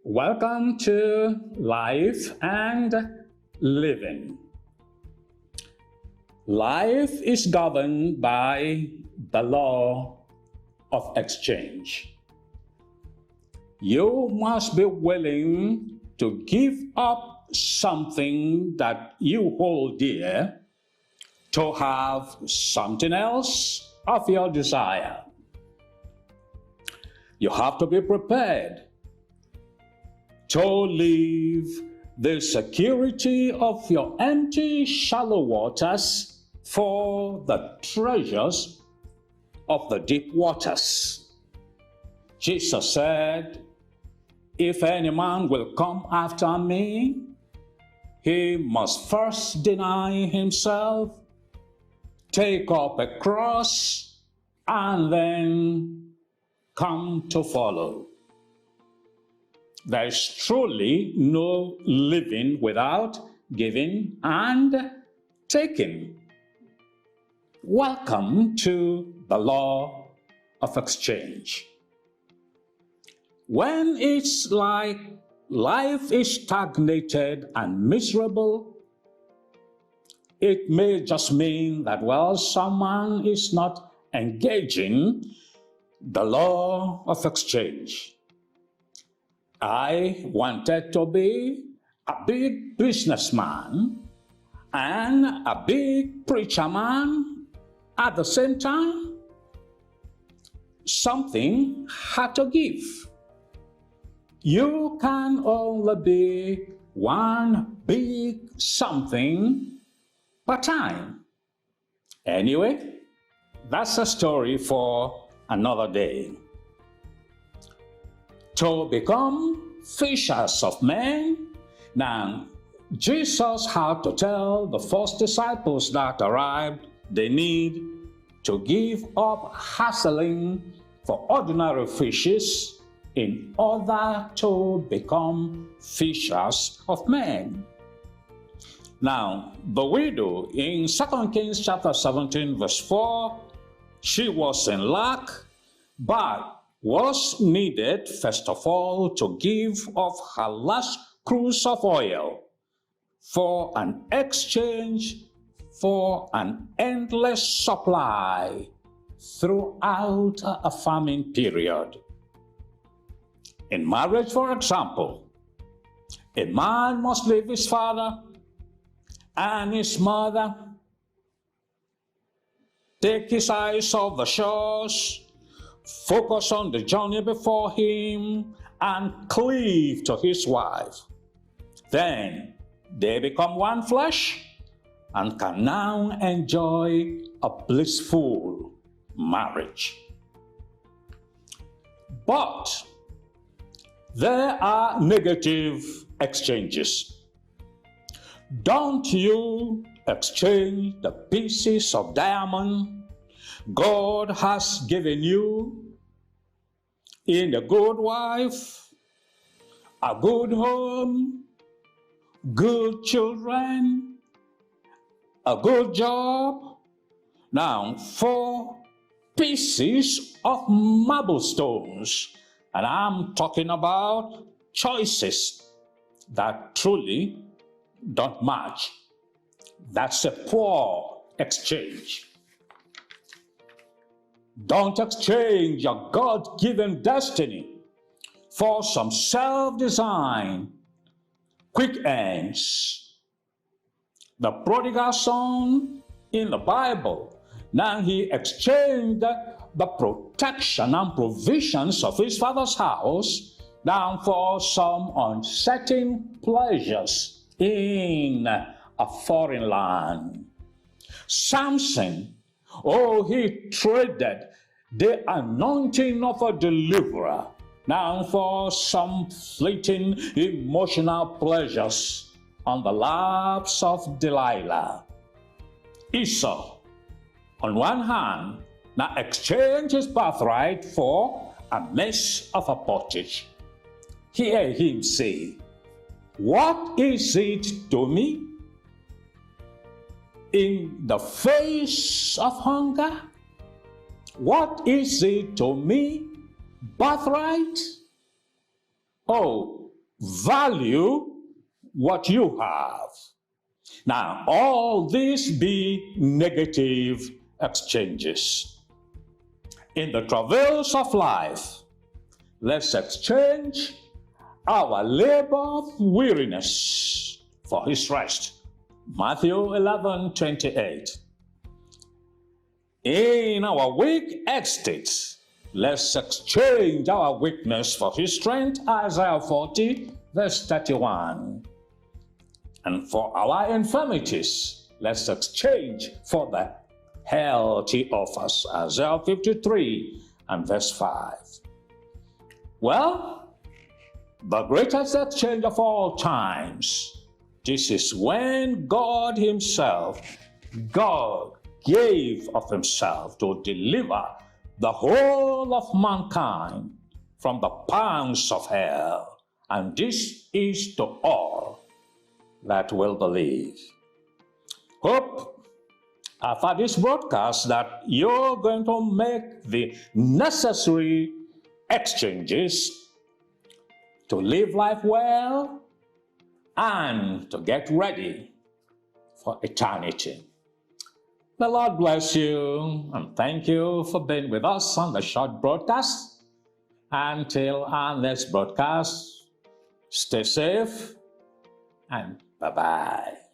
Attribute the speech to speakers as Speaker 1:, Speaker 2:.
Speaker 1: Welcome to Life and Living. Life is governed by the law of exchange. You must be willing to give up something that you hold dear to have something else of your desire. You have to be prepared to leave the security of your empty, shallow waters for the treasures of the deep waters. Jesus said, "If any man will come after me, he must first deny himself, take up a cross, and then come to follow." There is truly no living without giving and taking. Welcome to the law of exchange. When it's like life is stagnated and miserable, it may just mean that, someone is not engaging the law of exchange. I wanted to be a big businessman and a big preacher man at the same time. Something had to give. You can only be one big something per time. Anyway, that's a story for another day. To become fishers of men, now Jesus had to tell the first disciples that arrived they need to give up hustling for ordinary fishes in order to become fishers of men. Now, the widow in 2 Kings chapter 17 verse 4, she was in lack, but was needed first of all to give of her last cruse of oil for an exchange for an endless supply throughout a famine period. In marriage, for example, a man must leave his father and his mother, take his eyes off the shores, focus on the journey before him, and cleave to his wife. Then they become one flesh and can now enjoy a blissful marriage. But there are negative exchanges. Don't you exchange the pieces of diamond God has given you in a good wife, a good home, good children, a good job, now for pieces of marble stones. And I'm talking about choices that truly don't match. That's a poor exchange. Don't exchange your God-given destiny for some self-designed quick ends. The prodigal son in the Bible, now he exchanged the protection and provisions of his father's house down for some uncertain pleasures in a foreign land. Samson, he traded the anointing of a deliverer now for some fleeting emotional pleasures on the laps of Delilah. Esau, on one hand, now exchanged his birthright for a mess of a pottage. Hear him say, "What is it to me? In the face of hunger, what is it to me? Birthright? Oh, value what you have. Now, all these be negative exchanges. In the travails of life, let's exchange our labor of weariness for his rest. Matthew 11:28. In our weak estates, let's exchange our weakness for his strength. Isaiah 40:31. And for our infirmities, let's exchange for the health he offers. Isaiah 53:5. Well, the greatest exchange of all times. This is when God himself, God gave of himself to deliver the whole of mankind from the pangs of hell. And this is to all that will believe. Hope after this broadcast that you're going to make the necessary exchanges to live life well and to get ready for eternity. The Lord bless you, and thank you for being with us on the short broadcast. Until our next broadcast, stay safe and bye-bye.